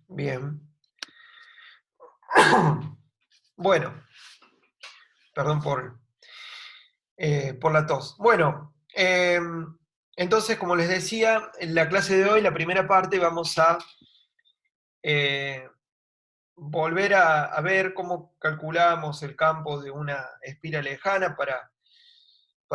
Bien. Bueno, perdón por la tos. Bueno, entonces, como les decía, en la clase de hoy, la primera parte, vamos a eh, volver a ver cómo calculamos el campo de una espira lejana para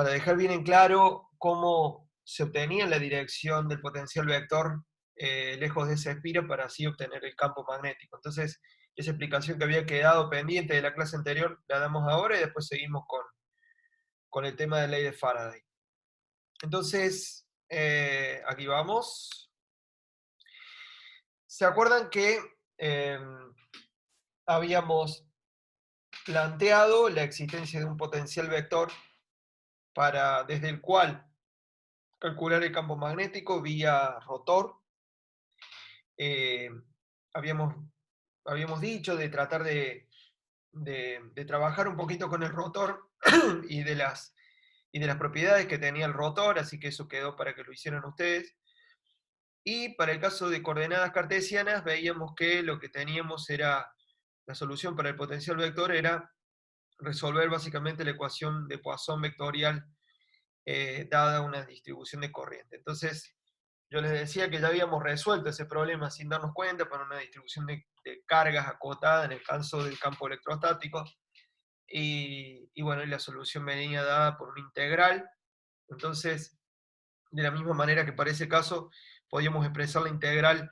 dejar bien en claro cómo se obtenía la dirección del potencial vector lejos de esa espira para así obtener el campo magnético. Entonces, esa explicación que había quedado pendiente de la clase anterior la damos ahora y después seguimos con el tema de la ley de Faraday. Entonces, aquí vamos. ¿Se acuerdan que habíamos planteado la existencia de un potencial vector desde el cual calcular el campo magnético vía rotor? Eh, habíamos, habíamos dicho de tratar de trabajar un poquito con el rotor y de las propiedades que tenía el rotor, así que eso quedó para que lo hicieran ustedes. Y para el caso de coordenadas cartesianas, veíamos que lo que teníamos era, la solución para el potencial vector era resolver básicamente la ecuación de Poisson vectorial dada una distribución de corriente. Entonces, yo les decía que ya habíamos resuelto ese problema sin darnos cuenta para una distribución de cargas acotada en el caso del campo electrostático. Y bueno, y la solución venía dada por una integral. Entonces, de la misma manera que para ese caso, podíamos expresar la integral,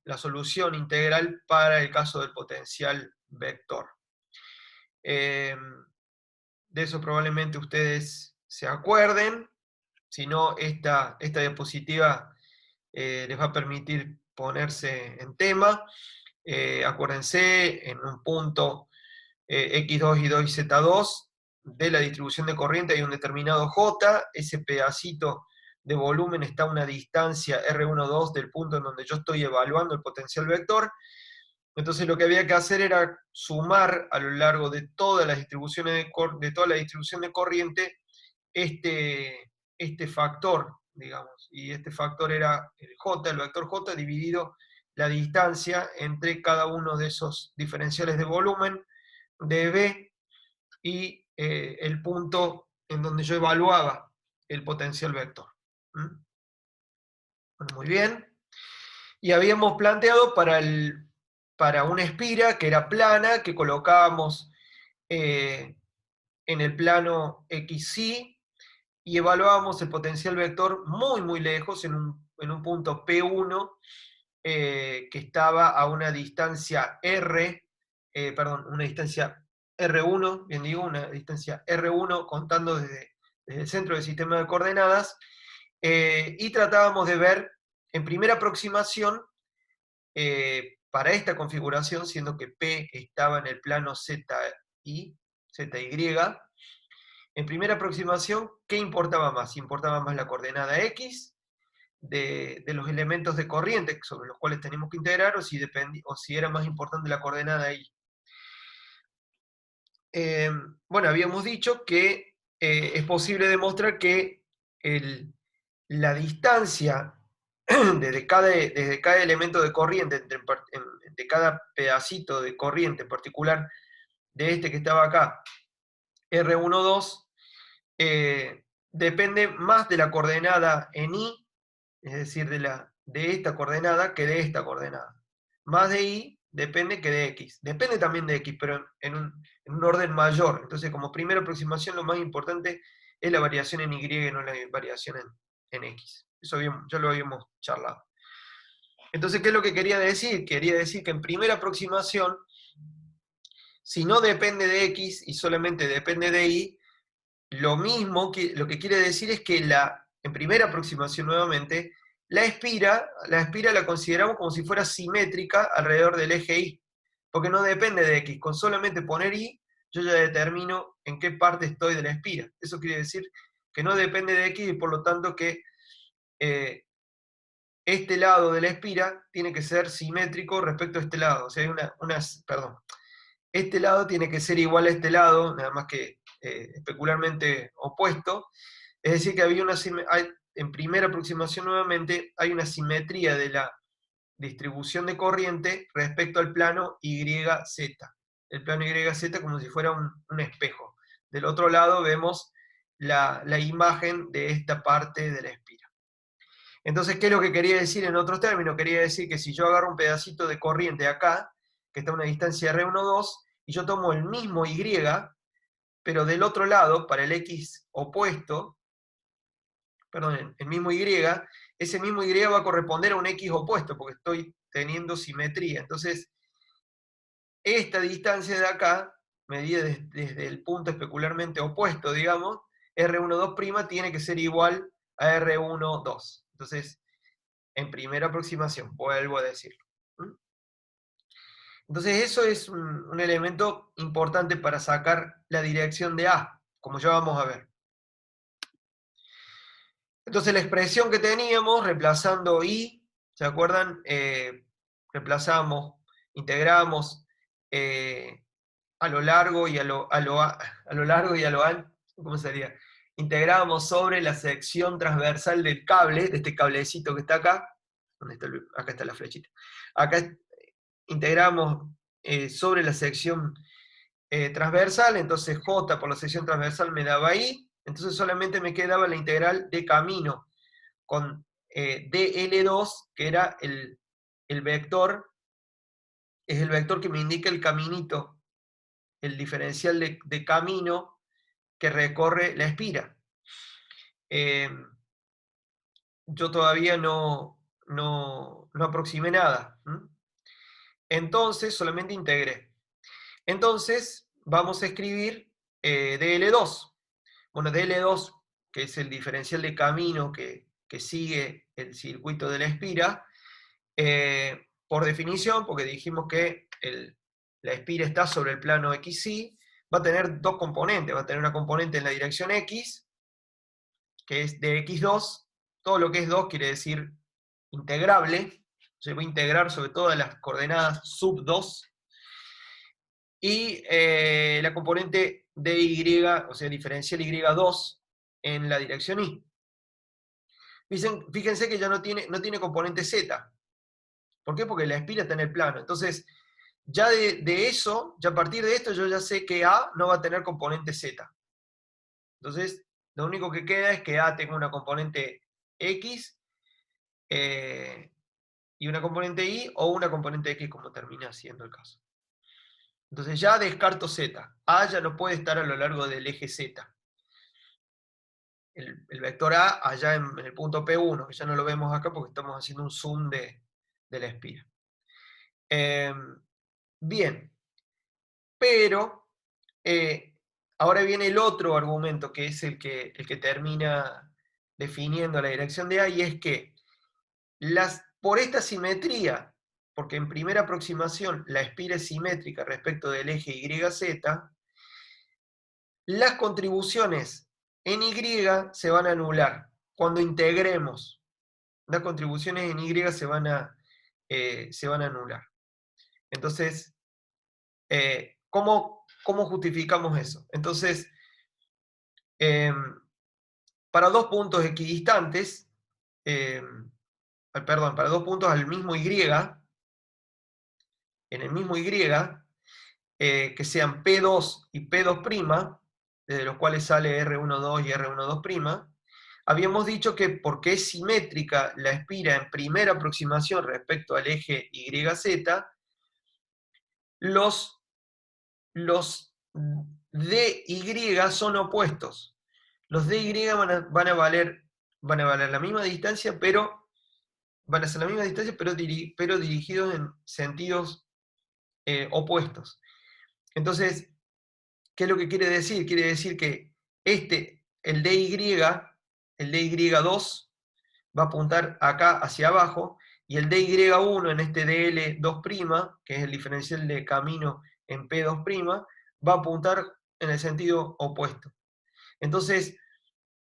la solución integral para el caso del potencial vector. De eso probablemente ustedes se acuerden, si no, esta diapositiva les va a permitir ponerse en tema. Acuérdense, en un punto X2 y 2 y Z2 de la distribución de corriente hay un determinado J, ese pedacito de volumen está a una distancia R12 del punto en donde yo estoy evaluando el potencial vector. Entonces lo que había que hacer era sumar a lo largo de todas las distribuciones de toda la distribución de corriente este factor, digamos, y este factor era el J, el vector J, dividido la distancia entre cada uno de esos diferenciales de volumen de B y el punto en donde yo evaluaba el potencial vector. ¿Mm? Bueno, muy bien. Y habíamos planteado para una espira que era plana, que colocábamos en el plano XY y evaluábamos el potencial vector muy, muy lejos, en un punto P1, que estaba a una distancia perdón, una distancia R1, bien digo, una distancia R1 contando desde el centro del sistema de coordenadas, y tratábamos de ver en primera aproximación para esta configuración, siendo que P estaba en el plano ZY, en primera aproximación, ¿qué importaba más? ¿Importaba más la coordenada X de los elementos de corriente sobre los cuales tenemos que integrar o si era más importante la coordenada Y? Bueno, habíamos dicho que es posible demostrar que la distancia desde cada elemento de corriente, de cada pedacito de corriente en particular de este que estaba acá, R12, depende más de la coordenada en Y, es decir, de esta coordenada, que de esta coordenada. Más de Y depende que de X. Depende también de X, pero en un orden mayor. Entonces, como primera aproximación, lo más importante es la variación en Y y no la variación en X. Eso ya lo habíamos charlado. Entonces, ¿qué es lo que quería decir? Quería decir que en primera aproximación, si no depende de X y solamente depende de Y, lo que quiere decir es que en primera aproximación nuevamente, la espira la consideramos como si fuera simétrica alrededor del eje Y, porque no depende de X. Con solamente poner Y, yo ya determino en qué parte estoy de la espira. Eso quiere decir que no depende de X y por lo tanto que eh, este lado de la espira tiene que ser simétrico respecto a este lado. O sea, perdón, este lado tiene que ser igual a este lado, nada más que especularmente opuesto. Es decir, que en primera aproximación nuevamente hay una simetría distribución de corriente respecto al plano YZ. El plano YZ como si fuera un espejo. Del otro lado vemos la imagen de esta parte de la espira. Entonces, ¿qué es lo que quería decir en otros términos? Quería decir que si yo agarro un pedacito de corriente acá, que está a una distancia R12, y yo tomo el mismo Y, pero del otro lado, para el X opuesto, perdón, el mismo Y, ese mismo Y va a corresponder a un X opuesto, porque estoy teniendo simetría. Entonces, esta distancia de acá, medida desde el punto especularmente opuesto, digamos, R12' tiene que ser igual a R12. Entonces, en primera aproximación, vuelvo a decirlo. ¿Mm? Entonces, eso es un elemento importante para sacar la dirección de A, como ya vamos a ver. Entonces, la expresión que teníamos, reemplazando I, ¿se acuerdan? Reemplazamos, integramos a lo largo y a lo largo y a lo ancho, ¿cómo sería? Integramos sobre la sección transversal del cable, de este cablecito que está acá. ¿Dónde está acá está la flechita. Acá integramos sobre la sección transversal, entonces J por la sección transversal me daba I, entonces solamente me quedaba la integral de camino con dl2, que era el vector, es el vector que me indica el caminito, el diferencial de camino que recorre la espira. Yo todavía no aproximé nada. Entonces, solamente integré. Entonces, vamos a escribir dl2. Bueno, dl2, que es el diferencial de camino que sigue el circuito de la espira, por definición, porque dijimos que la espira está sobre el plano XY, va a tener dos componentes. Va a tener una componente en la dirección X, que es de X2. Todo lo que es 2 quiere decir integrable. Se va a integrar sobre todas las coordenadas sub 2. Y la componente dy, o sea, diferencial y2 en la dirección y. Fíjense que ya no tiene componente z. ¿Por qué? Porque la espira está en el plano. Entonces, ya de eso, ya a partir de esto, yo ya sé que A no va a tener componente z. Entonces, lo único que queda es que A tenga una componente X y una componente Y, o una componente X, como termina siendo el caso. Entonces ya descarto Z. A ya no puede estar a lo largo del eje Z. El vector A allá en el punto P1, que ya no lo vemos acá porque estamos haciendo un zoom de la espira. Bien, pero ahora viene el otro argumento, que es el que termina definiendo la dirección de A, y es que por esta simetría, porque en primera aproximación la espira es simétrica respecto del eje YZ, las contribuciones en Y se van a anular cuando integremos. Las contribuciones en Y se van a anular. Entonces, ¿cómo justificamos eso? Entonces, para dos puntos equidistantes, perdón, para dos puntos al mismo Y, en el mismo Y, que sean P2 y P2', desde los cuales sale R12 y R12', habíamos dicho que porque es simétrica la espira en primera aproximación respecto al eje YZ, los DY son opuestos. Los DY van a valer la misma distancia, pero van a ser la misma distancia, pero dirigidos en sentidos opuestos. Entonces, ¿qué es lo que quiere decir? Quiere decir que el DY2 va a apuntar acá hacia abajo, y el DY1 en este DL2', que es el diferencial de camino en P2', va a apuntar en el sentido opuesto. Entonces,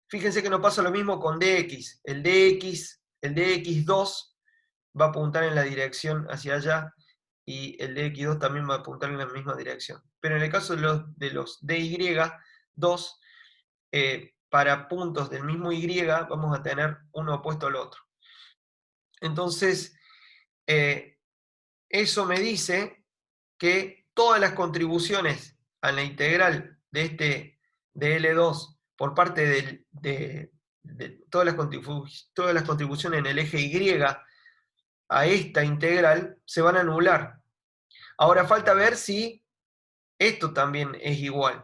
fíjense que no pasa lo mismo con DX. El DX2 va a apuntar en la dirección hacia allá, y el DX2 también va a apuntar en la misma dirección. Pero en el caso de los DY2, para puntos del mismo Y vamos a tener uno opuesto al otro. Entonces, eso me dice que todas las contribuciones a la integral de L2 por parte de todas las contribuciones en el eje Y a esta integral se van a anular. Ahora falta ver si esto también es igual,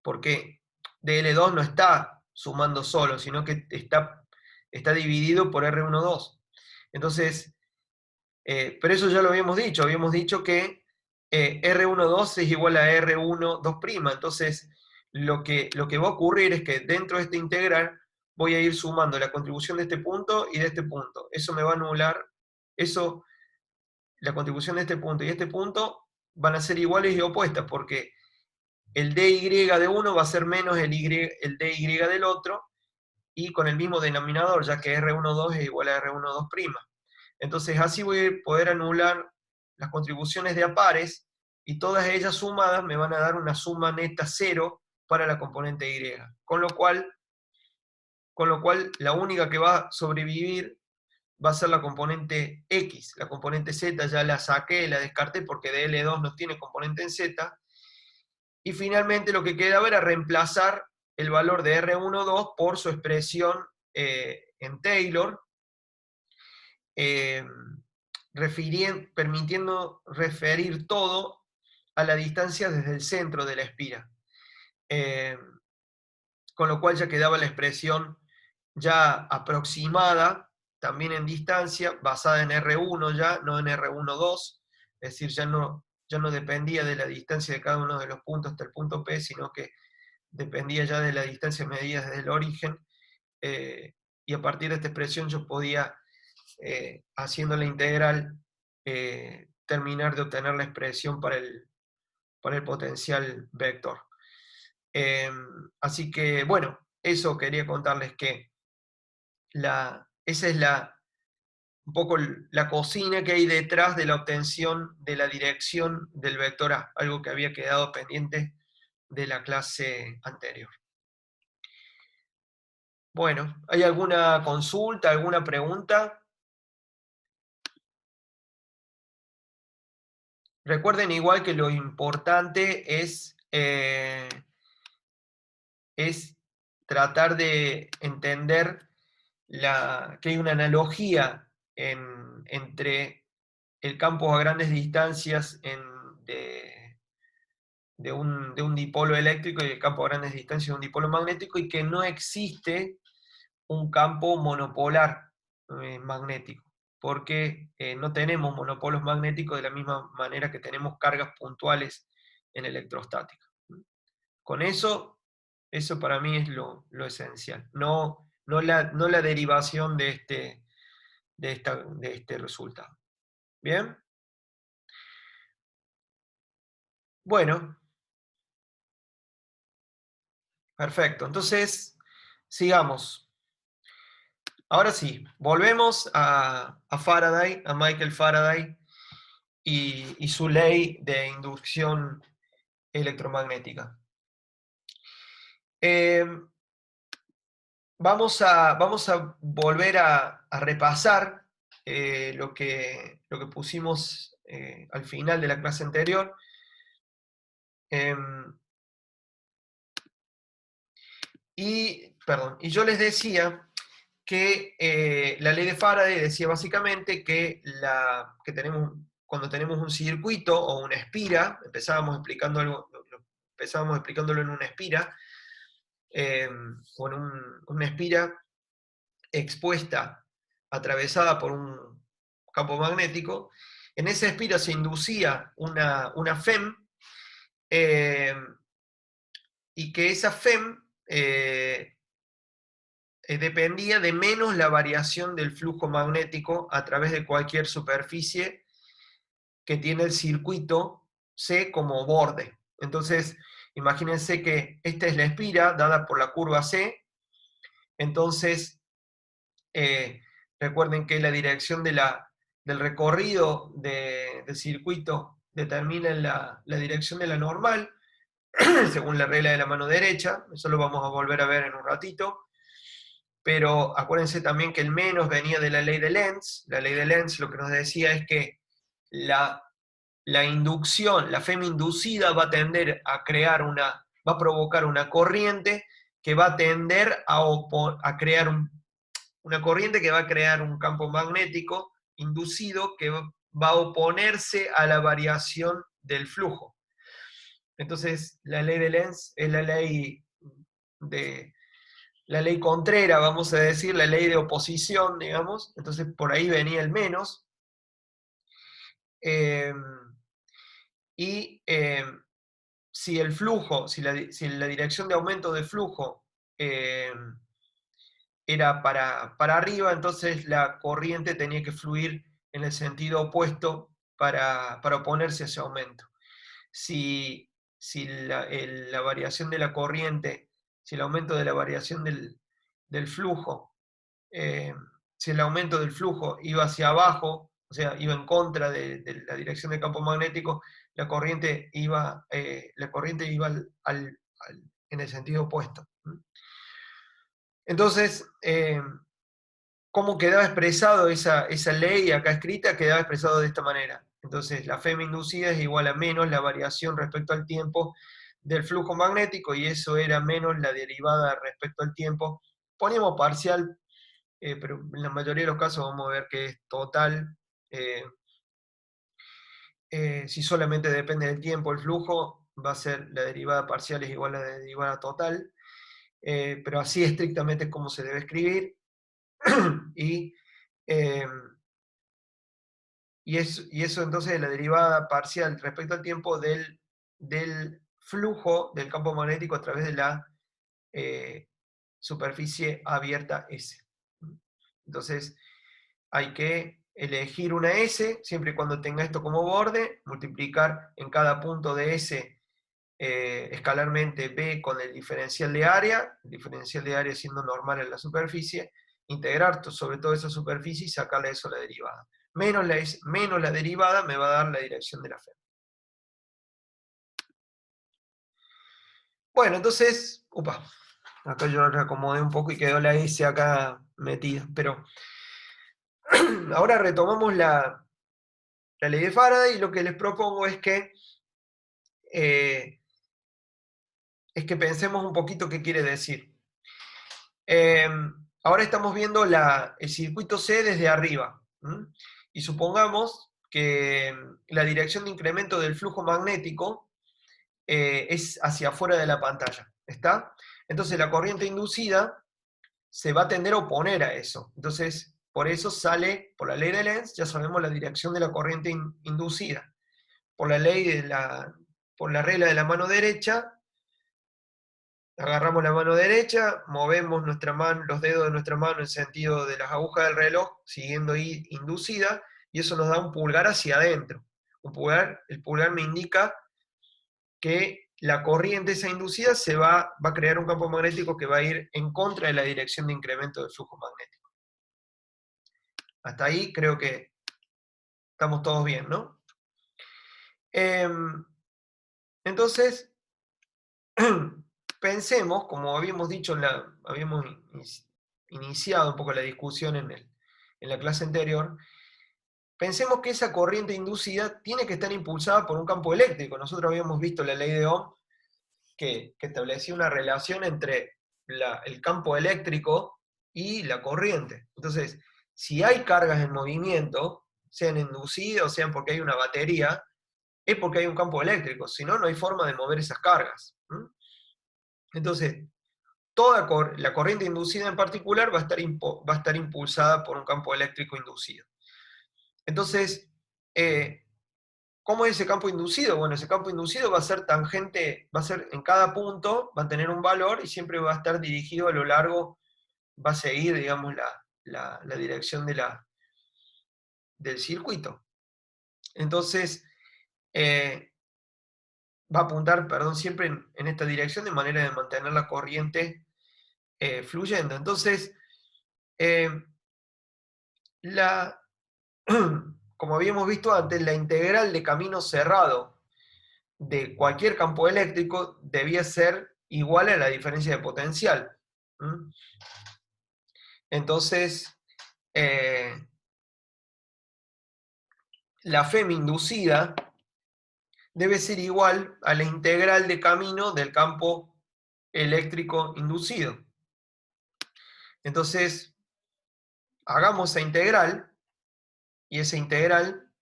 porque DL2 no está sumando solo, sino que está dividido por R12. Entonces, pero eso ya lo habíamos dicho que R12 es igual a R12'. Entonces, lo que va a ocurrir es que dentro de esta integral voy a ir sumando la contribución de este punto y de este punto. Eso me va a anular, la contribución de este punto y este punto van a ser iguales y opuestas, porque el dy de uno va a ser menos el dy del otro, y con el mismo denominador, ya que R12 es igual a R12'. Entonces así voy a poder anular las contribuciones de a pares, y todas ellas sumadas me van a dar una suma neta 0 para la componente Y. Con lo cual la única que va a sobrevivir va a ser la componente X. La componente Z ya la saqué, la descarté porque DL2 no tiene componente en Z. Y finalmente lo que quedaba era reemplazar el valor de R12 por su expresión en Taylor, permitiendo referir todo a la distancia desde el centro de la espira. Con lo cual ya quedaba la expresión ya aproximada, también en distancia, basada en R1 ya, no en R12, es decir, ya no dependía de la distancia de cada uno de los puntos hasta el punto P, sino que dependía ya de la distancia medida desde el origen, y a partir de esta expresión yo podía, haciendo la integral, terminar de obtener la expresión para el potencial vector. Así que, bueno, eso quería contarles, que esa es un poco la cocina que hay detrás de la obtención de la dirección del vector A, algo que había quedado pendiente de la clase anterior. Bueno, ¿hay alguna consulta, alguna pregunta? Recuerden igual que lo importante es tratar de entender que hay una analogía entre el campo a grandes distancias de un dipolo eléctrico y el campo a grandes distancias de un dipolo magnético, y que no existe un campo monopolar magnético, porque no tenemos monopolos magnéticos de la misma manera que tenemos cargas puntuales en electrostática. Con eso para mí es lo esencial, no la derivación de este resultado. ¿Bien? Bueno, perfecto. Entonces, sigamos. Ahora sí, volvemos a Faraday, a Michael Faraday y su ley de inducción electromagnética. Vamos a volver a repasar lo que pusimos al final de la clase anterior. Y yo les decía que la ley de Faraday decía básicamente que cuando tenemos un circuito o una espira, empezábamos explicándolo en una espira, con una espira expuesta, atravesada por un campo magnético. En esa espira se inducía una FEM, y que esa FEM dependía de menos la variación del flujo magnético a través de cualquier superficie que tiene el circuito C como borde. Entonces, imagínense que esta es la espira dada por la curva C. Entonces, recuerden que la dirección del recorrido del circuito determina la dirección de la normal, según la regla de la mano derecha. Eso lo vamos a volver a ver en un ratito. pero acuérdense también que el menos venía de la ley de Lenz. La ley de Lenz lo que nos decía es que la inducción, la FEM inducida va a tender a va a provocar una corriente que va a tender a crear una corriente que va a crear un campo magnético inducido que va a oponerse a la variación del flujo. Entonces, la ley de Lenz es la ley contrera, vamos a decir, la ley de oposición, digamos. Entonces, por ahí venía el menos. Y si el flujo, si la dirección de aumento de flujo era para arriba, entonces la corriente tenía que fluir en el sentido opuesto para oponerse a ese aumento. Si la variación de la corriente, si el aumento de la variación del flujo, si el aumento del flujo iba hacia abajo, o sea, iba en contra de la dirección del campo magnético, la corriente iba en el sentido opuesto. Entonces, ¿cómo quedaba expresado esa ley acá escrita? Quedaba expresado de esta manera. Entonces, la FEM inducida es igual a menos la variación respecto al tiempo del flujo magnético, y eso era menos la derivada respecto al tiempo. Poníamos parcial, pero en la mayoría de los casos vamos a ver que es total. Si solamente depende del tiempo el flujo, va a ser la derivada parcial es igual a la derivada total, pero así estrictamente es como se debe escribir. y, y eso entonces es la derivada parcial respecto al tiempo del flujo del campo magnético a través de la superficie abierta S. Entonces, hay que elegir una S, siempre y cuando tenga esto como borde, multiplicar en cada punto de S escalarmente B con el diferencial de área, el diferencial de área siendo normal en la superficie, integrar sobre toda esa superficie y sacarle eso a la derivada. Menos la derivada me va a dar la dirección de la FEM. Bueno, entonces, acá yo reacomodé un poco y quedó la S acá metida, pero ahora retomamos la ley de Faraday, y lo que les propongo es que pensemos un poquito qué quiere decir. Ahora estamos viendo el circuito C desde arriba, y supongamos que la dirección de incremento del flujo magnético es hacia afuera de la pantalla, ¿está? Entonces la corriente inducida se va a tender a oponer a eso. Entonces, por eso sale, por la ley de Lenz, ya sabemos la dirección de la corriente inducida. Por la regla de la mano derecha, agarramos la mano derecha, movemos los dedos de nuestra mano en sentido de las agujas del reloj, siguiendo inducida, y eso nos da un pulgar hacia adentro. El pulgar me indica que la corriente esa inducida va a crear un campo magnético que va a ir en contra de la dirección de incremento del flujo magnético. Hasta ahí creo que estamos todos bien, ¿no? Entonces, pensemos, como habíamos dicho, habíamos iniciado un poco la discusión en la clase anterior, pensemos que esa corriente inducida tiene que estar impulsada por un campo eléctrico. Nosotros habíamos visto la ley de Ohm que establecía una relación entre el campo eléctrico y la corriente. Entonces, si hay cargas en movimiento, sean inducidas o sean porque hay una batería, es porque hay un campo eléctrico, si no, no hay forma de mover esas cargas. Entonces, la corriente inducida en particular va a estar impulsada por un campo eléctrico inducido. Entonces, ¿cómo es ese campo inducido? Bueno, ese campo inducido va a ser tangente, va a ser en cada punto, va a tener un valor y siempre va a estar dirigido a lo largo, va a seguir, digamos, la dirección del circuito. Entonces, va a apuntar, perdón, siempre en esta dirección de manera de mantener la corriente fluyendo. Entonces, como habíamos visto antes, la integral de camino cerrado de cualquier campo eléctrico debía ser igual a la diferencia de potencial. Entonces, la Fm inducida debe ser igual a la integral de camino del campo eléctrico inducido. Entonces, hagamos esa integral, y esa integral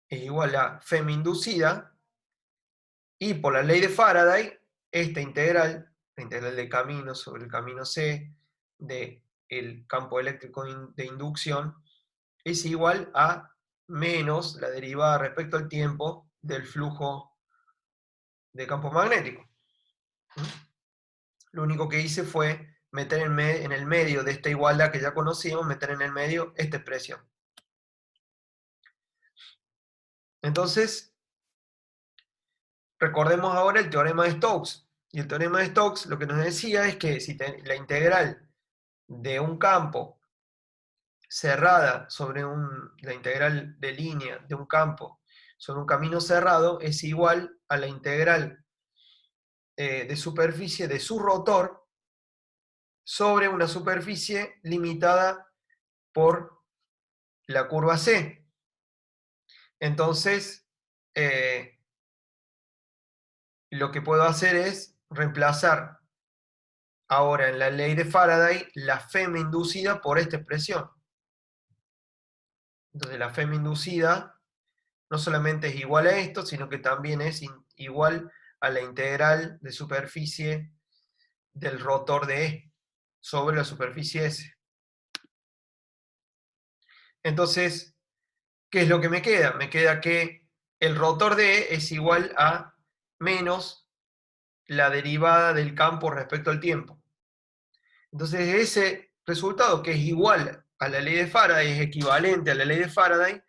es igual a Fm inducida, y por la ley de Faraday, esta integral, la integral de camino sobre el camino C del campo eléctrico de inducción, es igual a menos la derivada respecto al tiempo del flujo de campo magnético. Lo único que hice fue meter en el medio de esta igualdad que ya conocíamos, meter en el medio esta expresión. Entonces, recordemos ahora el teorema de Stokes. Y el teorema de Stokes lo que nos decía es que si la integral de un campo cerrada sobre la integral de línea de un campo sobre un camino cerrado es igual a la integral de superficie de su rotor sobre una superficie limitada por la curva C. Entonces, lo que puedo hacer es reemplazar ahora en la ley de Faraday la Fm inducida por esta expresión. Entonces la Fm inducida no solamente es igual a esto, sino que también es igual a la integral de superficie del rotor de E sobre la superficie S. Entonces, ¿qué es lo que me queda? Me queda que el rotor de E es igual a menos la derivada del campo respecto al tiempo. Entonces, ese resultado que es igual a la ley de Faraday, es equivalente a la ley de Faraday,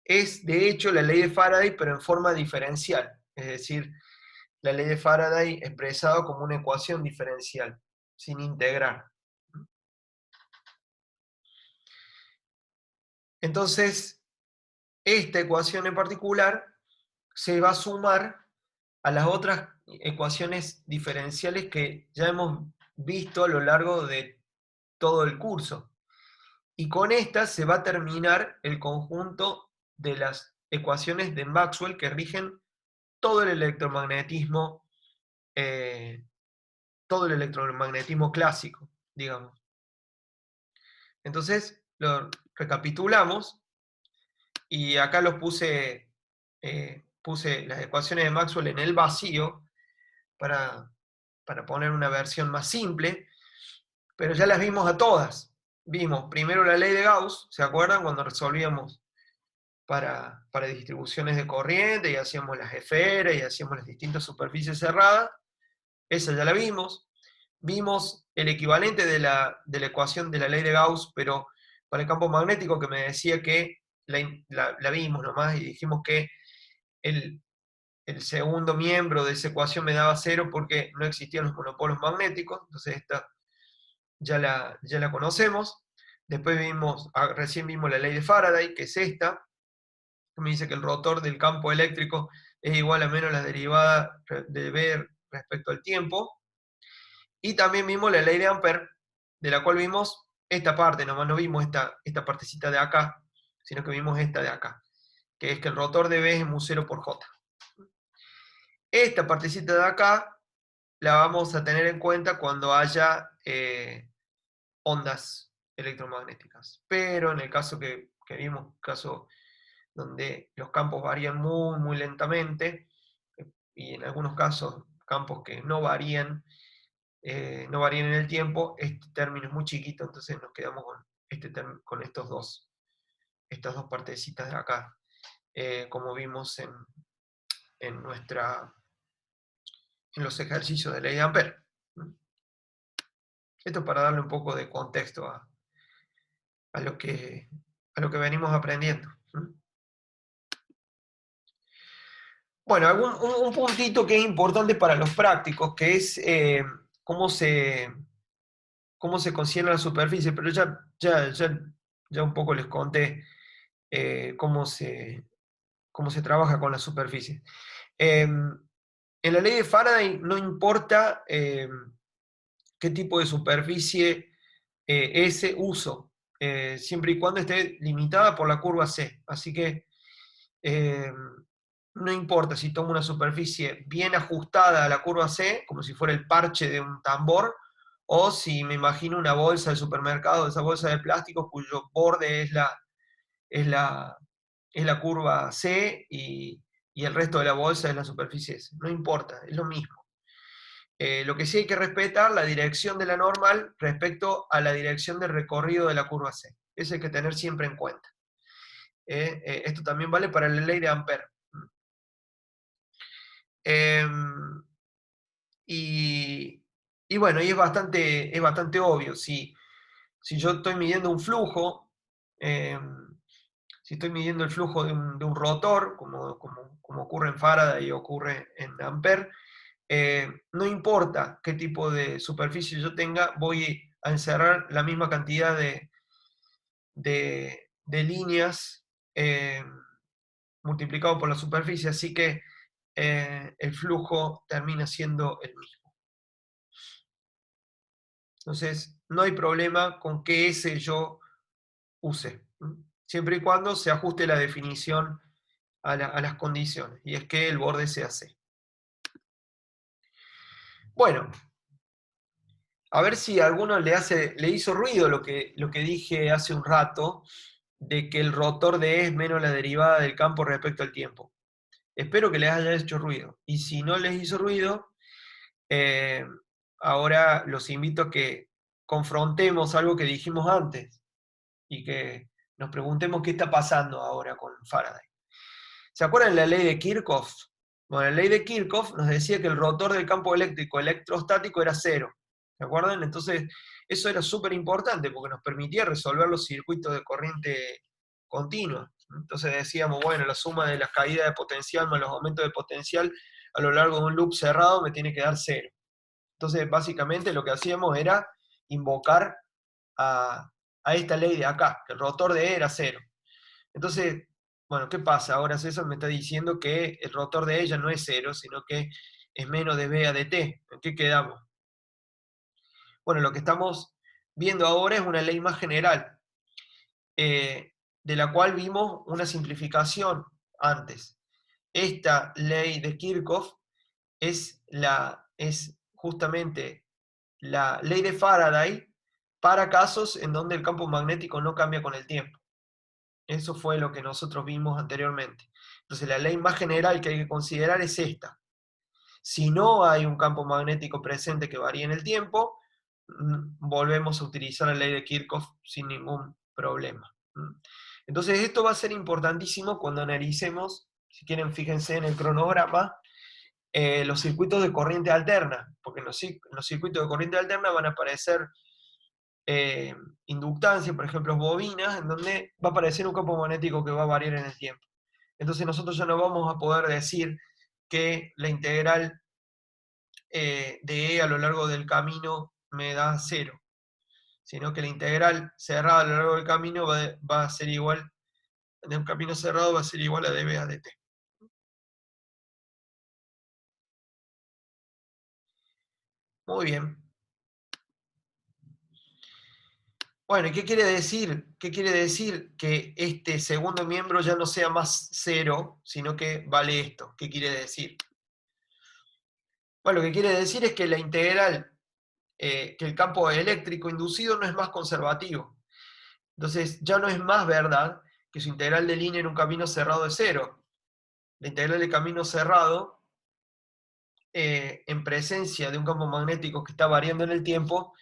es de hecho la ley de Faraday, pero en forma diferencial. Es decir, la ley de Faraday expresado como una ecuación diferencial, sin integrar. Entonces, esta ecuación en particular se va a sumar a las otras ecuaciones diferenciales que ya hemos visto a lo largo de todo el curso. Y con esta se va a terminar el conjunto de las ecuaciones de Maxwell que rigen todo el electromagnetismo, clásico, digamos. Entonces, lo recapitulamos y acá puse las ecuaciones de Maxwell en el vacío para poner una versión más simple, pero ya las vimos a todas. Vimos primero la ley de Gauss, ¿se acuerdan? Cuando resolvíamos para distribuciones de corriente y hacíamos las esferas y hacíamos las distintas superficies cerradas. Esa ya la vimos. Vimos el equivalente de la ecuación de la ley de Gauss, pero para el campo magnético, que me decía que la vimos nomás y dijimos que el segundo miembro de esa ecuación me daba 0 porque no existían los monopolos magnéticos. Entonces esta ya la conocemos. Después recién vimos la ley de Faraday, que es esta, que me dice que el rotor del campo eléctrico es igual a menos la derivada de B respecto al tiempo. Y también vimos la ley de Ampère, de la cual vimos esta parte, nomás no vimos esta partecita de acá, sino que vimos esta de acá, que es que el rotor de B es mu0 por J. Esta partecita de acá la vamos a tener en cuenta cuando haya ondas electromagnéticas. Pero en el caso que vimos, caso donde los campos varían muy, muy lentamente, y en algunos casos campos que no varían en el tiempo, este término es muy chiquito, entonces nos quedamos con estas dos partecitas de acá, como vimos en los ejercicios de ley de Ampère. Esto para darle un poco de contexto a lo que venimos aprendiendo. Bueno, un puntito que es importante para los prácticos, que es cómo se considera la superficie, pero ya un poco les conté cómo se trabaja con la superficie. En la ley de Faraday no importa qué tipo de superficie S uso, siempre y cuando esté limitada por la curva C. Así que no importa si tomo una superficie bien ajustada a la curva C, como si fuera el parche de un tambor, o si me imagino una bolsa de supermercado, esa bolsa de plástico cuyo borde es la, es la curva C y el resto de la bolsa es la superficie S. No importa, es lo mismo. Lo que sí hay que respetar la dirección de la normal respecto a la dirección del recorrido de la curva C. Eso hay que tener siempre en cuenta. Esto también vale para la ley de Ampère. Em, y, y bueno, y es bastante obvio. Si yo estoy midiendo un flujo, si estoy midiendo el flujo de un rotor, como ocurre en Faraday y ocurre en Ampère, no importa qué tipo de superficie yo tenga, voy a encerrar la misma cantidad de líneas multiplicado por la superficie, así que el flujo termina siendo el mismo. Entonces, no hay problema con que ese yo use, siempre y cuando se ajuste la definición a las condiciones, y es que el borde sea C. Bueno, a ver si a alguno le hizo ruido lo que dije hace un rato, de que el rotor de E es menos la derivada del campo respecto al tiempo. Espero que les haya hecho ruido. Y si no les hizo ruido, eh, ahora los invito a que confrontemos algo que dijimos antes y que nos preguntemos qué está pasando ahora con Faraday. ¿Se acuerdan de la ley de Kirchhoff? Bueno, la ley de Kirchhoff nos decía que el rotor del campo eléctrico electrostático era cero. ¿Se acuerdan? Entonces, eso era súper importante porque nos permitía resolver los circuitos de corriente continua. Entonces decíamos, bueno, la suma de las caídas de potencial más los aumentos de potencial a lo largo de un loop cerrado me tiene que dar cero. Entonces, básicamente lo que hacíamos era invocar a esta ley de acá, que el rotor de E era cero. Entonces, bueno, ¿qué pasa? Ahora César me está diciendo que el rotor de ella no es cero, sino que es menos de B a dt. ¿En qué quedamos? Bueno, lo que estamos viendo ahora es una ley más general, de la cual vimos una simplificación antes. Esta ley de Kirchhoff es justamente la ley de Faraday para casos en donde el campo magnético no cambia con el tiempo. Eso fue lo que nosotros vimos anteriormente. Entonces la ley más general que hay que considerar es esta. Si no hay un campo magnético presente que varíe en el tiempo, volvemos a utilizar la ley de Kirchhoff sin ningún problema. Entonces esto va a ser importantísimo cuando analicemos, si quieren fíjense en el cronograma, los circuitos de corriente alterna, porque en los circuitos de corriente alterna van a aparecer inductancia, por ejemplo, bobinas, en donde va a aparecer un campo magnético que va a variar en el tiempo. Entonces nosotros ya no vamos a poder decir que la integral de E a lo largo del camino me da cero, sino que la integral cerrada a lo largo del camino va a ser igual, de un camino cerrado va a ser igual a dB a dt. Muy bien. Bueno, ¿y qué quiere decir? ¿Qué quiere decir que este segundo miembro ya no sea más cero, sino que vale esto? ¿Qué quiere decir? Bueno, lo que quiere decir es que la integral, que el campo eléctrico inducido no es más conservativo. Entonces, ya no es más verdad que su integral de línea en un camino cerrado es cero. La integral de camino cerrado, en presencia de un campo magnético que está variando en el tiempo,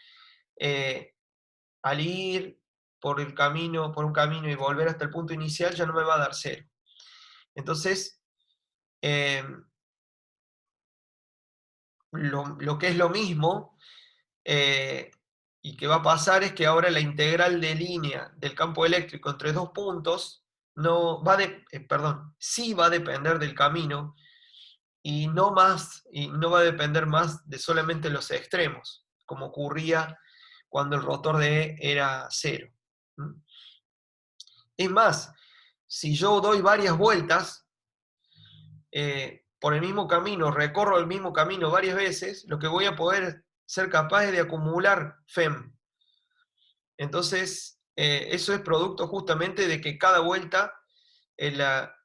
al ir por un camino y volver hasta el punto inicial, ya no me va a dar cero. Entonces, lo que es lo mismo, y que va a pasar es que ahora la integral de línea del campo eléctrico entre dos puntos no va sí va a depender del camino y no va a depender más de solamente los extremos, como ocurría cuando el rotor de E era cero. Es más, si yo doy varias vueltas por el mismo camino, recorro el mismo camino varias veces, lo que voy a poder ser capaces de acumular FEM. Entonces, eso es producto justamente de que cada vuelta la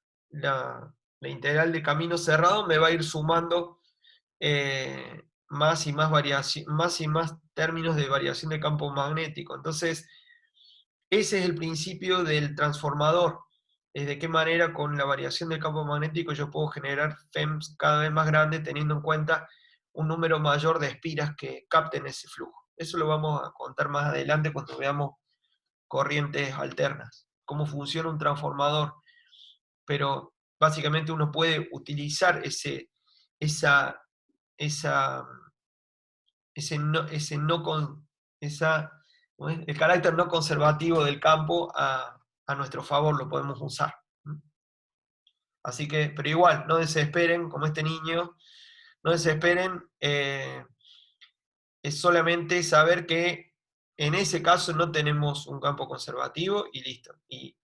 integral de camino cerrado me va a ir sumando más y más más y más términos de variación de campo magnético. Entonces, ese es el principio del transformador. Es de qué manera con la variación del campo magnético yo puedo generar FEMs cada vez más grandes teniendo en cuenta un número mayor de espiras que capten ese flujo. Eso lo vamos a contar más adelante cuando veamos corrientes alternas, cómo funciona un transformador. Pero básicamente uno puede utilizar esa, esa, el carácter no conservativo del campo a nuestro favor, lo podemos usar. Así que, pero igual, no desesperen, como este niño, no desesperen, es solamente saber que en ese caso no tenemos un campo conservativo y listo, y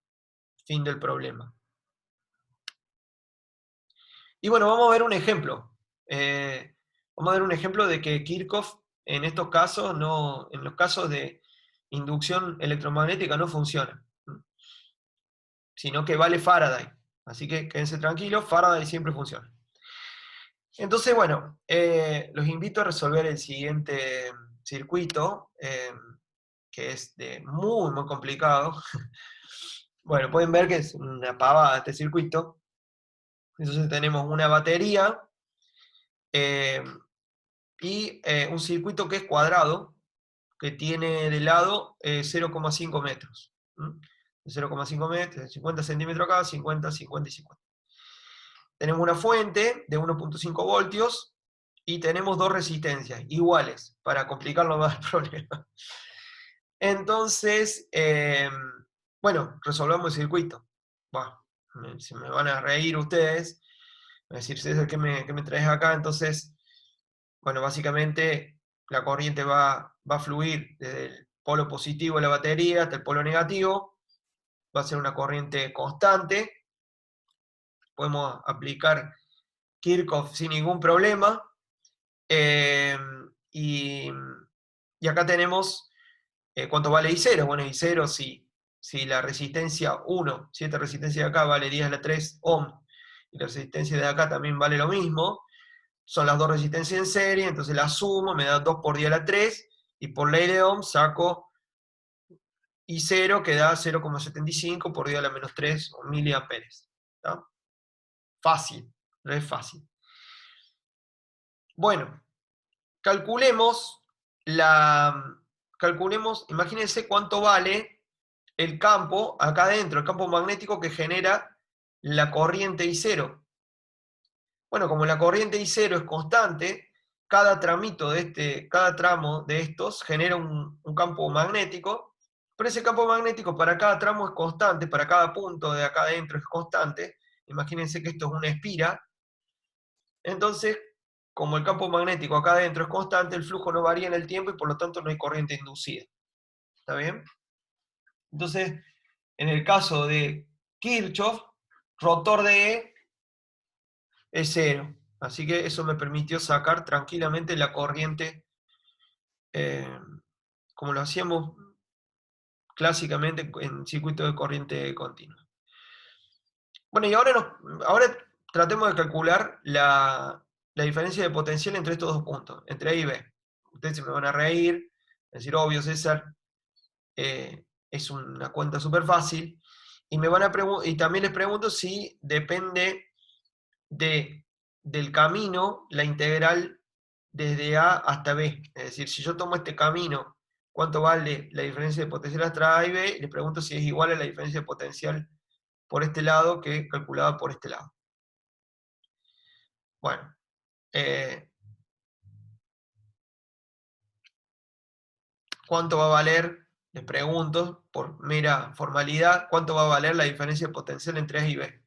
fin del problema. Y bueno, vamos a ver un ejemplo. Vamos a ver un ejemplo de que Kirchhoff en estos casos, en los casos de inducción electromagnética no funciona, sino que vale Faraday. Así que quédense tranquilos, Faraday siempre funciona. Entonces, bueno, los invito a resolver el siguiente circuito, que es muy, muy complicado. Bueno, pueden ver que es una pavada este circuito. Entonces tenemos una batería y un circuito que es cuadrado, que tiene de lado 0,5 metros. 0,5 metros, 50 centímetros acá, 50, 50 y 50. Tenemos una fuente de 1,5 voltios y tenemos dos resistencias iguales, para complicarlo más el problema. Entonces, bueno, resolvamos el circuito. Bueno, se me van a reír ustedes, a decir, César, ¿qué me traes acá? Entonces, bueno, básicamente la corriente va a fluir desde el polo positivo de la batería hasta el polo negativo, va a ser una corriente constante, podemos aplicar Kirchhoff sin ningún problema, y acá tenemos cuánto vale I0. Bueno, I0 si la resistencia 1, si esta resistencia de acá vale 10 a la 3 ohm, y la resistencia de acá también vale lo mismo, son las dos resistencias en serie, entonces la sumo, me da 2 por 10 a la 3, y por ley de Ohm saco I0, que da 0,75 por 10 a la menos 3 miliamperes. ¿Tá? Fácil, es fácil. Bueno, calculemos, imagínense cuánto vale el campo acá adentro, el campo magnético que genera la corriente I0. Bueno, como la corriente I0 es constante, cada tramo de estos genera un campo magnético, pero ese campo magnético para cada tramo es constante, para cada punto de acá adentro es constante. Imagínense que esto es una espira. Entonces, como el campo magnético acá adentro es constante, el flujo no varía en el tiempo y por lo tanto no hay corriente inducida. ¿Está bien? Entonces, en el caso de Kirchhoff, rotor de E es cero. Así que eso me permitió sacar tranquilamente la corriente, como lo hacíamos clásicamente en circuito de corriente continua. Bueno, y ahora tratemos de calcular la diferencia de potencial entre estos dos puntos, entre A y B. Ustedes se me van a reír, decir, obvio, César, es una cuenta súper fácil. Y también les pregunto si depende del camino la integral desde A hasta B. Es decir, si yo tomo este camino, ¿cuánto vale la diferencia de potencial hasta A y B? Les pregunto si es igual a la diferencia de potencial por este lado que calculada por este lado. Bueno, ¿cuánto va a valer? Les pregunto, por mera formalidad, ¿cuánto va a valer la diferencia de potencial entre A y B?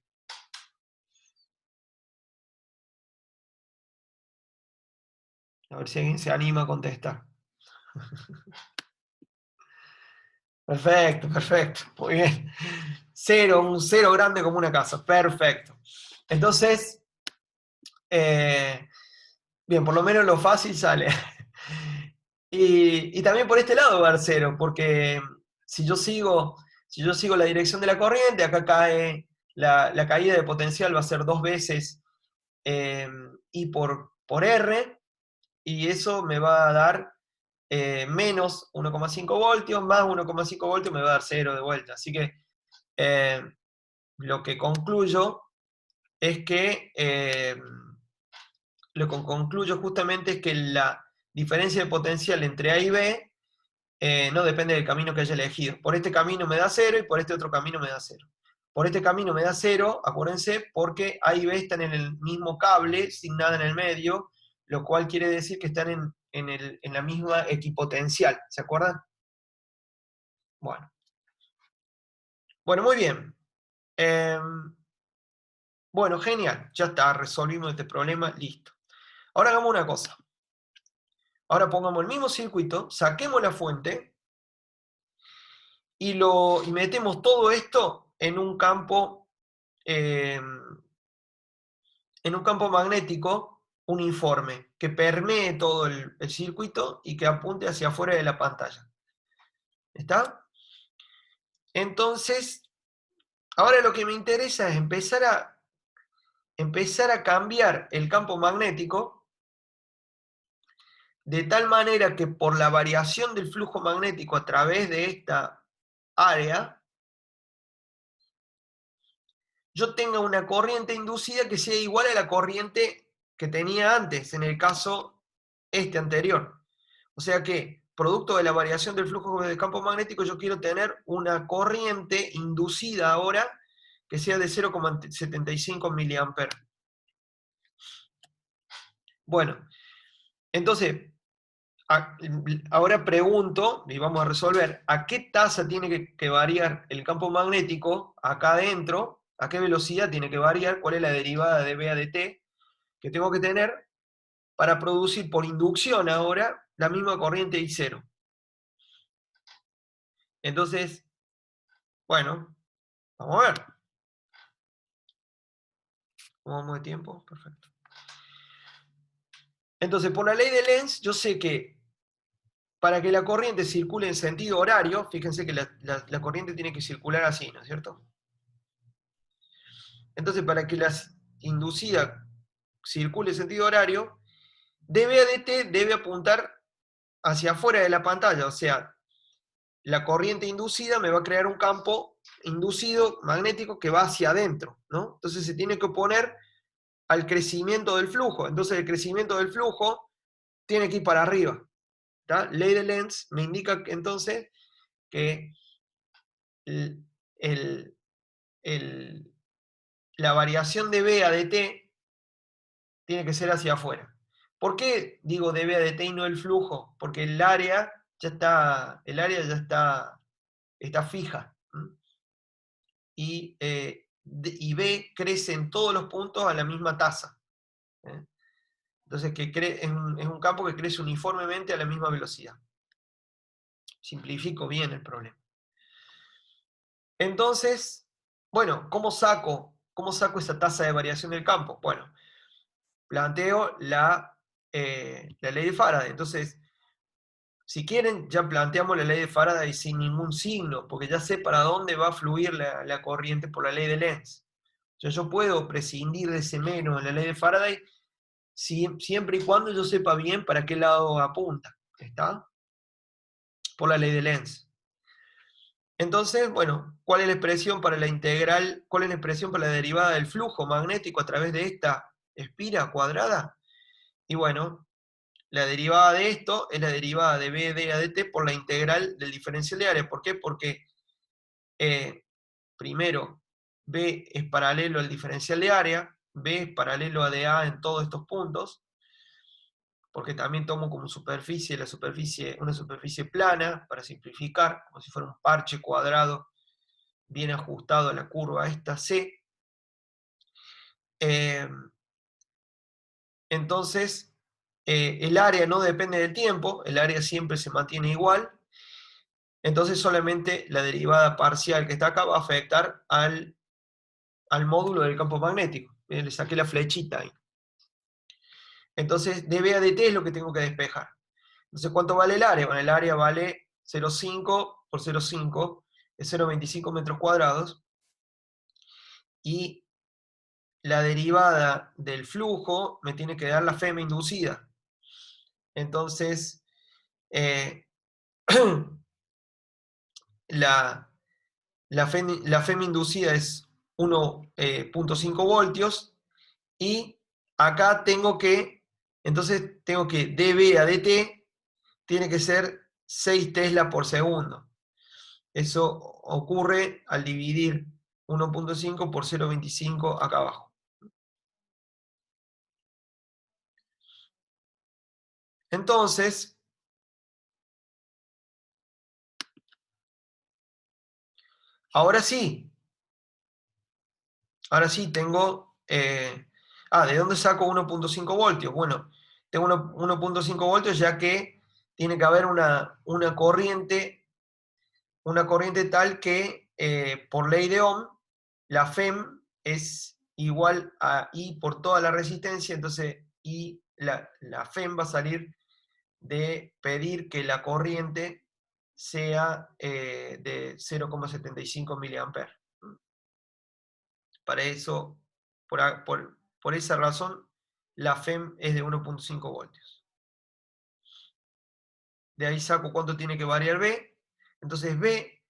A ver si alguien se anima a contestar. Perfecto, perfecto. Muy bien. Cero, un cero grande como una casa. Perfecto. Entonces, bien, por lo menos lo fácil sale. Y también por este lado va a dar cero, porque si yo sigo la dirección de la corriente, acá cae la caída de potencial va a ser 2 veces I por R, y eso me va a dar menos 1,5 voltios, más 1,5 voltios me va a dar cero de vuelta. Así que lo que concluyo es que lo que concluyo justamente es que la diferencia de potencial entre A y B no depende del camino que haya elegido. Por este camino me da cero y por este otro camino me da cero. Por este camino me da cero, acuérdense, porque A y B están en el mismo cable, sin nada en el medio, lo cual quiere decir que están en la misma equipotencial. ¿Se acuerdan? Bueno, bueno, muy bien. Bueno, genial. Ya está, resolvimos este problema, listo. Ahora hagamos una cosa. Ahora pongamos el mismo circuito, saquemos la fuente y metemos todo esto eh, en un campo magnético uniforme, que permee todo el circuito y que apunte hacia afuera de la pantalla. ¿Está? Entonces, ahora lo que me interesa es empezar a cambiar el campo magnético de tal manera que por la variación del flujo magnético a través de esta área, yo tenga una corriente inducida que sea igual a la corriente que tenía antes, en el caso anterior. O sea que, producto de la variación del flujo del campo magnético, yo quiero tener una corriente inducida ahora que sea de 0,75 mA. Bueno, entonces, ahora pregunto, y vamos a resolver, ¿a qué tasa tiene que variar el campo magnético acá adentro? ¿A qué velocidad tiene que variar? ¿Cuál es la derivada de B a de T que tengo que tener para producir por inducción ahora la misma corriente I0? Entonces, bueno, vamos a ver. ¿Cómo vamos de tiempo? Perfecto. Entonces, por la ley de Lenz, yo sé que para que la corriente circule en sentido horario, fíjense que la corriente tiene que circular así, ¿no es cierto? Entonces, para que la inducida circule en sentido horario, dB a dt debe apuntar hacia afuera de la pantalla, o sea, la corriente inducida me va a crear un campo inducido magnético que va hacia adentro, ¿no? Entonces se tiene que oponer al crecimiento del flujo. Entonces el crecimiento del flujo tiene que ir para arriba. ¿Tá? Ley de Lenz me indica entonces que el, el, la variación de B a dt tiene que ser hacia afuera. ¿Por qué digo de B a dt y no el flujo? Porque el área ya está fija. Y B crece en todos los puntos a la misma tasa. ¿eh? Entonces es un campo que crece uniformemente a la misma velocidad. Simplifico bien el problema. Entonces, bueno, ¿cómo saco esa tasa de variación del campo? Bueno, planteo la ley de Faraday. Entonces, si quieren, ya planteamos la ley de Faraday sin ningún signo, porque ya sé para dónde va a fluir la corriente por la ley de Lenz. Yo puedo prescindir de ese menos en la ley de Faraday siempre y cuando yo sepa bien para qué lado apunta. ¿Está? Por la ley de Lenz. Entonces, bueno, ¿cuál es la expresión para la integral? ¿Cuál es la expresión para la derivada del flujo magnético a través de esta espira cuadrada? Y bueno, la derivada de esto es la derivada de B d a dt por la integral del diferencial de área. ¿Por qué? Porque primero, B es paralelo al diferencial de área, B es paralelo a dA en todos estos puntos, porque también tomo como superficie una superficie plana, para simplificar, como si fuera un parche cuadrado bien ajustado a la curva esta C. Entonces, el área no depende del tiempo, el área siempre se mantiene igual, entonces solamente la derivada parcial que está acá va a afectar al módulo del campo magnético. Le saqué la flechita ahí. Entonces, dB a dt es lo que tengo que despejar. Entonces, ¿cuánto vale el área? Bueno, el área vale 0,5 por 0,5, es 0,25 metros cuadrados, y la derivada del flujo me tiene que dar la FEM inducida. Entonces, la, la FEM inducida es 1,5 voltios, y acá entonces tengo que dB a dt tiene que ser 6 Tesla por segundo. Eso ocurre al dividir 1,5 por 0,25 acá abajo. Entonces, ahora sí tengo... ¿de dónde saco 1,5 voltios? Bueno, tengo 1,5 voltios ya que tiene que haber una corriente tal que, por ley de Ohm, la FEM es igual a I por toda la resistencia, entonces la FEM va a salir de pedir que la corriente sea de 0,75 mA. Para eso, por esa razón, la FEM es de 1,5 voltios. De ahí saco cuánto tiene que variar B. Entonces B,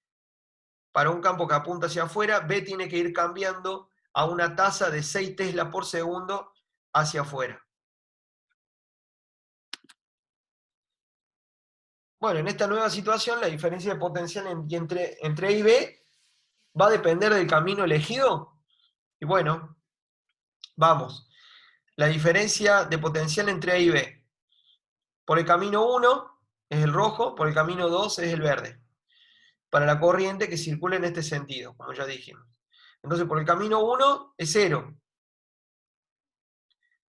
para un campo que apunta hacia afuera, B tiene que ir cambiando a una tasa de 6 Tesla por segundo hacia afuera. Bueno, en esta nueva situación, la diferencia de potencial entre A y B va a depender del camino elegido. Y bueno, vamos. La diferencia de potencial entre A y B. Por el camino 1 es el rojo, por el camino 2 es el verde. Para la corriente que circula en este sentido, como ya dijimos. Entonces, por el camino 1 es 0,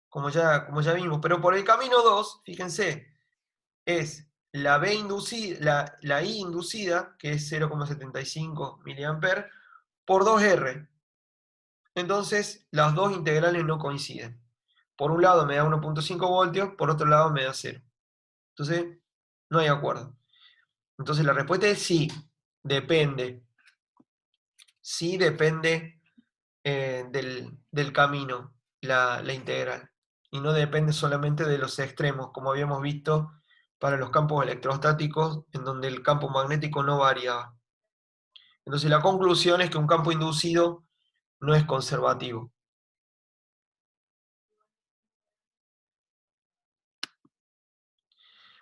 como ya vimos. Pero por el camino 2, fíjense, es la B inducida, la I inducida, que es 0,75 mA, por 2R. Entonces, las dos integrales no coinciden. Por un lado me da 1,5 voltios, por otro lado me da 0. Entonces, no hay acuerdo. Entonces, la respuesta es sí, depende. Sí depende del camino, la integral. Y no depende solamente de los extremos, como habíamos visto para los campos electrostáticos, en donde el campo magnético no variaba. Entonces la conclusión es que un campo inducido no es conservativo.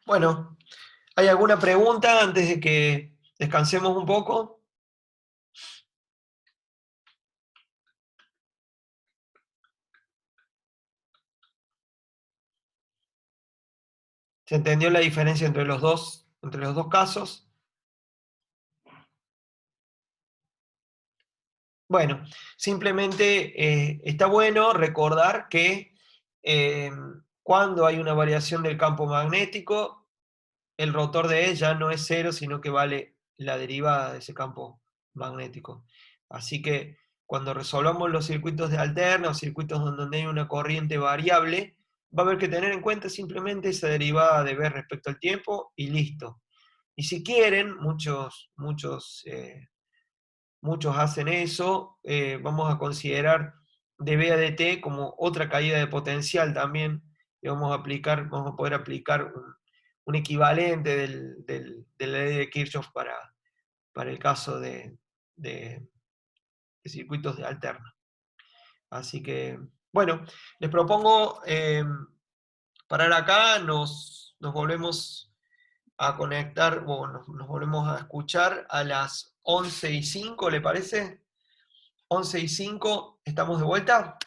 Bueno, ¿hay alguna pregunta antes de que descansemos un poco? ¿Se entendió la diferencia entre los dos casos? Bueno, simplemente está bueno recordar que eh, cuando hay una variación del campo magnético, el rotor de E ya no es cero, sino que vale la derivada de ese campo magnético. Así que cuando resolvamos los circuitos de alterna o circuitos donde hay una corriente variable, va a haber que tener en cuenta simplemente esa derivada de B respecto al tiempo y listo. Y si quieren, muchos hacen eso, vamos a considerar dB a dt como otra caída de potencial también, y vamos a poder aplicar un equivalente de la ley de Kirchhoff para el caso de circuitos de alterna. Así que, bueno, les propongo parar acá, nos volvemos a conectar, o nos volvemos a escuchar a las 11:05, ¿le parece? 11:05, ¿estamos de vuelta?